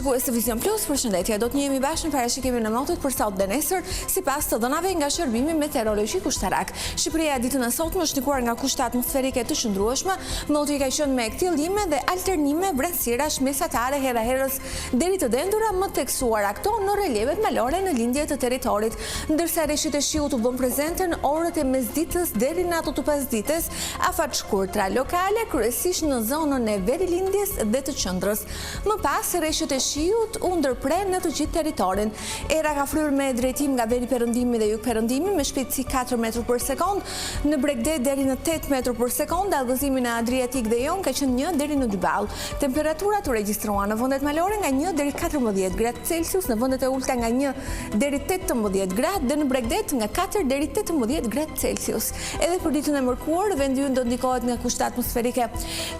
Shikues të Vision Plus, përshëndetje. Do të njemi bashkë në parashikimin e motit për sot dhe nesër, sipas të dhënave nga shërbimi meteorologjik ushtarak. Shqipëria ditën e sotme është ndikuar nga kushte atmosferike të shndrueshme, moti ka qenë me kthjellime dhe alternime vranësirash mesatare hera herës deri të dendura, më teksuara këto në relievet malore në lindje të territorit, ndërsa rreshtit e shiut u bën prezente në orët e mesditës deri në ato të pasdites, afat shkurtra lokale, kryesisht në zonën e verilindjes dhe të qendrës. Më pas, rreshtet e shiut u ndërpren në të gjithë territorin. Era ka fryrë me drejtim nga veri perëndimi dhe jug perëndimi me shpejtësi 4 metrë për sekond, në Bregdet deri në 8 metrë për sekond, dallgëzimi në Adriatik dhe Jon ka qenë 1 deri në 2 ball. Temperaturat u regjistruan në vendet malore nga 1 deri 14 gradë Celsius, në vendet e ulta nga 1 deri 18 gradë dhe në Bregdet nga 4 deri 18 gradë Celsius. Edhe për ditën e mërkuar, vendi ynë do ndikohet nga kushte atmosferike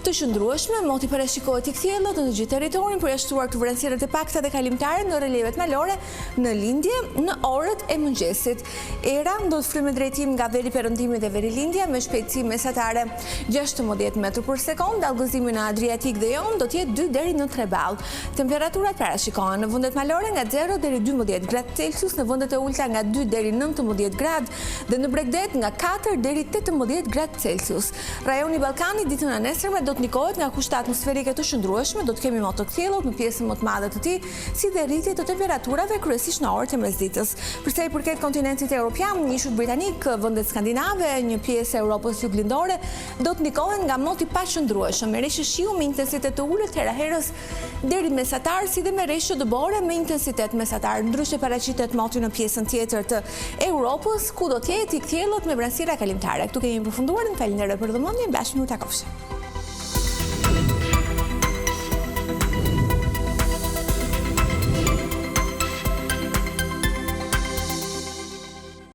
të shndrueshme, moti parashikohet i kthjellët në të gjithë territorin, përjashtuar të vranësirat e pakta dhe kalimtare në relievet malore në lindje në orët e mëngjesit. Era do të fryjë me drejtim nga veri perëndimi dhe veri lindja me shpejtësi mesatare 16 metrë për sekond, dallgëzimi në Adriatik dhe Jon do të jetë 2 deri në 3 ball. Temperaturat parashikohen në vendet malore nga 0 deri 12 gradë Celsius, në vendet e ulta nga 2 deri 19 gradë dhe në Bregdet nga 4 deri 18 gradë Celsius. Rajoni Ballkanit ditën e nesërme do të ndikohet nga kushte atmosferike të shndrueshme, do të kemi mo të kthjellët në pjesën më të madhe të tij, si dhe rritje të temperaturave kryesisht në orët e mesditës. Për sa i përket kontinentit evropian, njëshut britanik, vendet skandinave, një pjesë e Europës juglindore, do të ndikohen nga moti paqëndrueshëm, me rreshtë shiu me intensitet të ulët hera herës deri mesatar, si dhe me rreshtë dëbore me intensitet mesatar. Ndryshe paraqitet moti në pjesën tjetër të Europës, ku do të jetë i kthjellët me vranësira kalimtare. Këtu kemi përfunduar, falenderoj për vëmendjen, bashkë në takofshi.